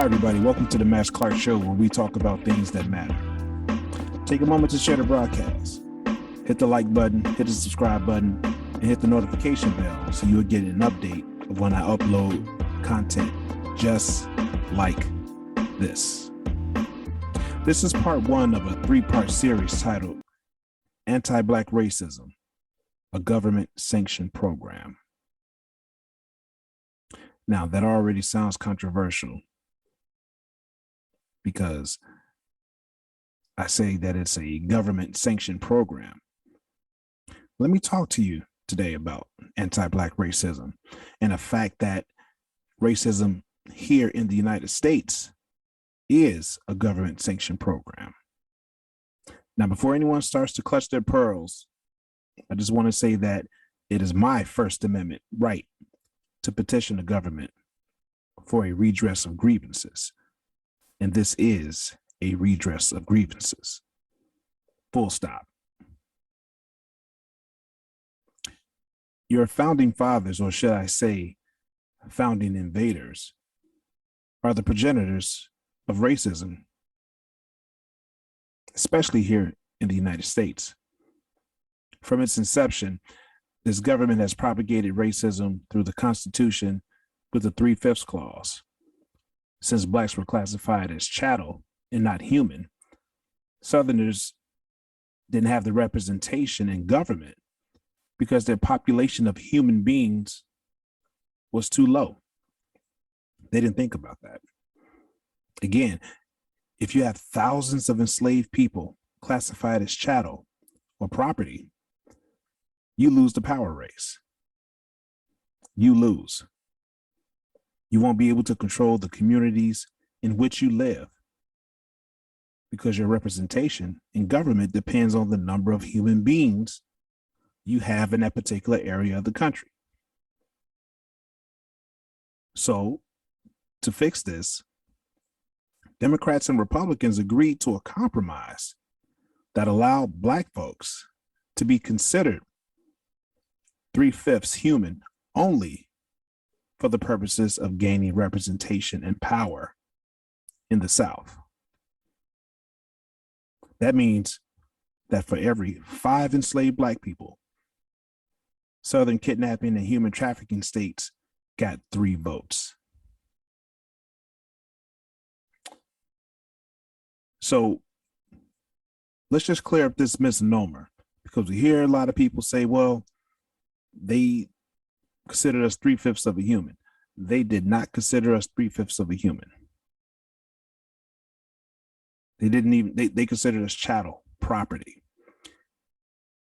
Hi, everybody. Welcome to the Max Clark Show, where we talk about things that matter. Take a moment to share the broadcast. Hit the like button, hit the subscribe button, and hit the notification bell so you will get an update of when I upload content just like this. This is part one of a three-part series titled Anti-Black Racism, a Government-Sanctioned Program. Now, that already sounds controversial because I say that it's a government-sanctioned program. Let me talk to you today about anti-Black racism and the fact that racism here in the United States is a government-sanctioned program. Now, before anyone starts to clutch their pearls, I just want to say that it is my First Amendment right to petition the government for a redress of grievances. And this is a redress of grievances. Full stop. Your founding fathers, or should I say, founding invaders, are the progenitors of racism, especially here in the United States. From its inception, this government has propagated racism through the Constitution with the 3/5 clause. Since Blacks were classified as chattel and not human, Southerners didn't have the representation in government because their population of human beings was too low. They didn't think about that. Again, if you have thousands of enslaved people classified as chattel or property, you lose the power race. You lose. You won't be able to control the communities in which you live because your representation in government depends on the number of human beings you have in that particular area of the country. So, to fix this, Democrats and Republicans agreed to a compromise that allowed Black folks to be considered 3/5 human only for the purposes of gaining representation and power in the South. That means that for every 5 enslaved Black people, Southern kidnapping and human trafficking states got 3 votes. So let's just clear up this misnomer, because we hear a lot of people say, well, they considered us 3/5 of a human. They did not consider us 3/5 of a human. They didn't even, they considered us chattel property.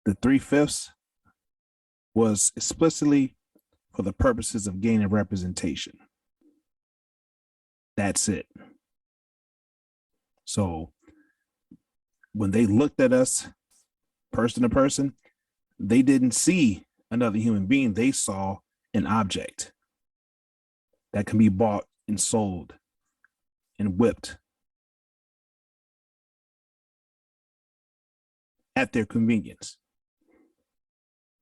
The 3/5 was explicitly for the purposes of gaining representation. That's it. So when they looked at us person to person, they didn't see another human being. They saw an object that can be bought and sold and whipped at their convenience.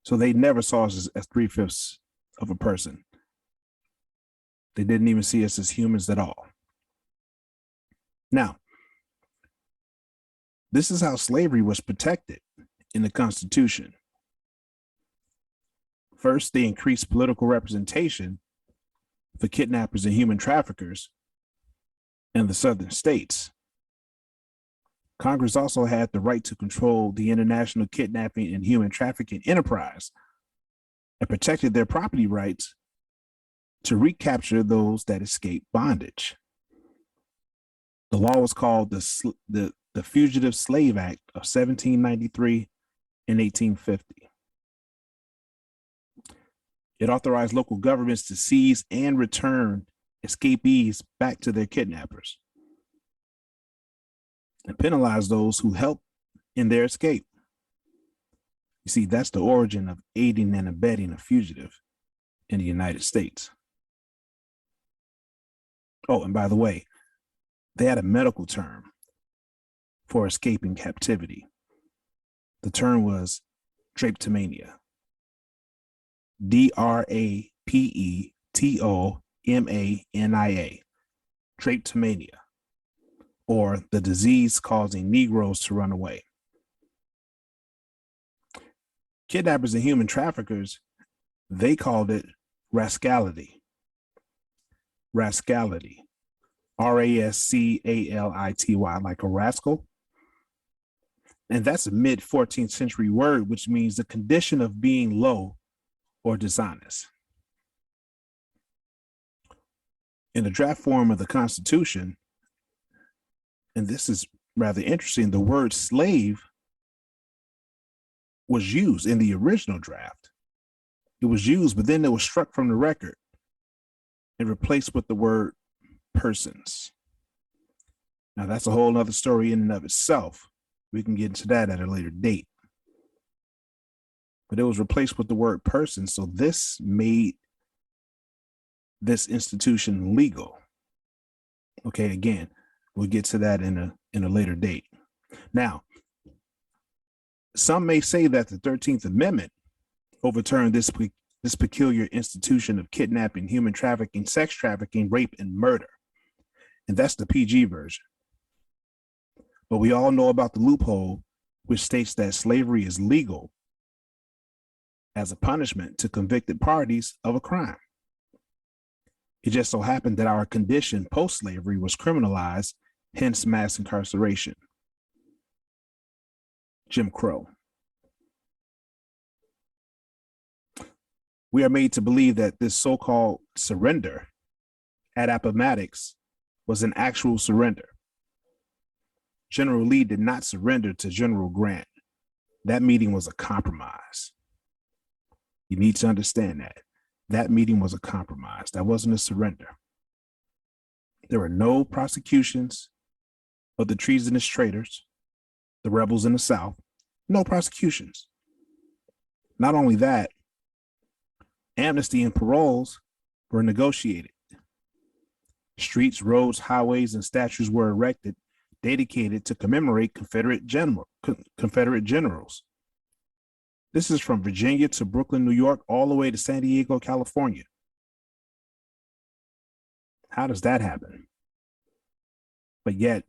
So they never saw us as 3/5 of a person. They didn't even see us as humans at all. Now, this is how slavery was protected in the Constitution. First, they increased political representation for kidnappers and human traffickers in the southern states. Congress also had the right to control the international kidnapping and human trafficking enterprise and protected their property rights to recapture those that escaped bondage. The law was called the Fugitive Slave Act of 1793 and 1850. It authorized local governments to seize and return escapees back to their kidnappers and penalize those who helped in their escape. You see, that's the origin of aiding and abetting a fugitive in the United States. Oh, and by the way, they had a medical term for escaping captivity. The term was drapetomania. DRAPETOMANIA. drapetomania, or the disease causing Negroes to run away. Kidnappers and human traffickers, they called it rascality. Rascality. Rascality, like a rascal. And that's a mid 14th century word, which means the condition of being low or dishonest. In the draft form of the Constitution, and this is rather interesting, the word slave was used in the original draft. It was used, but then it was struck from the record and replaced with the word persons. Now, that's a whole other story in and of itself. We can get into that at a later date. But it was replaced with the word person. So this made this institution legal. Okay, again, we'll get to that in a later date. Now, some may say that the 13th Amendment overturned this peculiar institution of kidnapping, human trafficking, sex trafficking, rape, and murder. And that's the PG version. But we all know about the loophole, which states that slavery is legal as a punishment to convicted parties of a crime. It just so happened that our condition post-slavery was criminalized, hence mass incarceration. Jim Crow. We are made to believe that this so-called surrender at Appomattox was an actual surrender. General Lee did not surrender to General Grant. That meeting was a compromise. You need to understand that. That meeting was a compromise. That wasn't a surrender. There were no prosecutions of the treasonous traitors, the rebels in the South. No prosecutions. Not only that, amnesty and paroles were negotiated. Streets, roads, highways, and statues were erected, dedicated to commemorate Confederate generals. This is from Virginia to Brooklyn, New York, all the way to San Diego, California. How does that happen? But yet,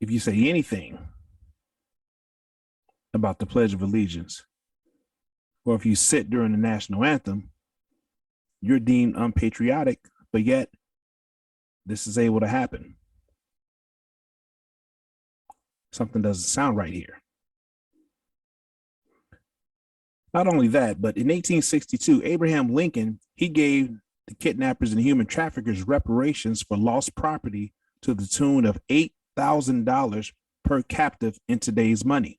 if you say anything about the Pledge of Allegiance, or if you sit during the national anthem, you're deemed unpatriotic, but yet this is able to happen. Something doesn't sound right here. Not only that, but in 1862, Abraham Lincoln, he gave the kidnappers and human traffickers reparations for lost property to the tune of $8,000 per captive in today's money.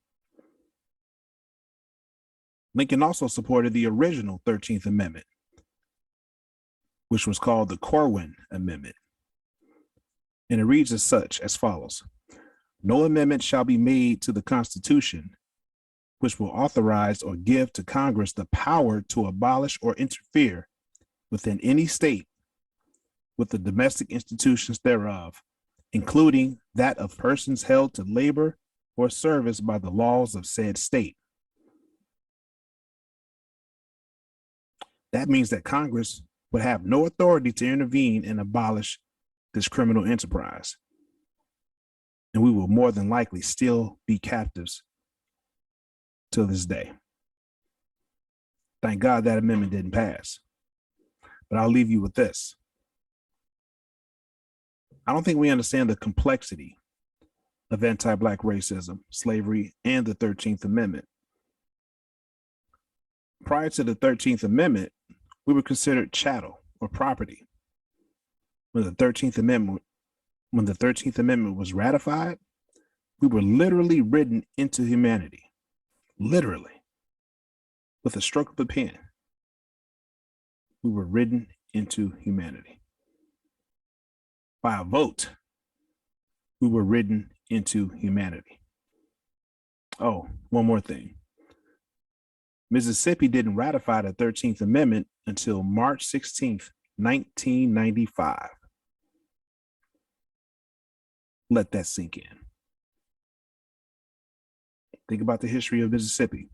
Lincoln also supported the original 13th Amendment, which was called the Corwin Amendment. And it reads as follows. No amendment shall be made to the Constitution which will authorize or give to Congress the power to abolish or interfere within any state with the domestic institutions thereof, including that of persons held to labor or service by the laws of said state. That means that Congress would have no authority to intervene and abolish this criminal enterprise. And we will more than likely still be captives till this day. Thank God that amendment didn't pass. But I'll leave you with this. I don't think we understand the complexity of anti-Black racism, slavery, and the 13th Amendment. Prior to the 13th Amendment, we were considered chattel or property. When the 13th Amendment was ratified, we were literally written into humanity. Literally, with a stroke of the pen, we were written into humanity. By a vote, we were written into humanity. Oh, one more thing. Mississippi didn't ratify the 13th Amendment until March 16th, 1995. Let that sink in. Think about the history of Mississippi.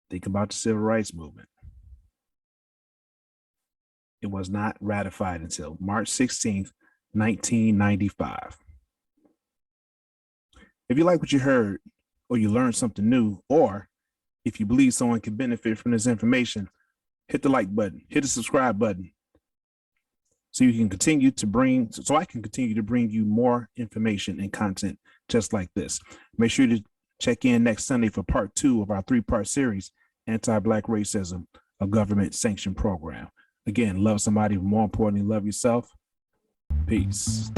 Think about the civil rights movement. It was not ratified until March 16th, 1995. If you like what you heard, or you learned something new, or if you believe someone can benefit from this information, hit the like button, hit the subscribe button, so I can continue to bring you more information and content just like this. Make sure to check in next Sunday for part 2 of our 3-part series, Anti-Black Racism, a government sanctioned program. Again, love somebody, but more importantly, love yourself. Peace.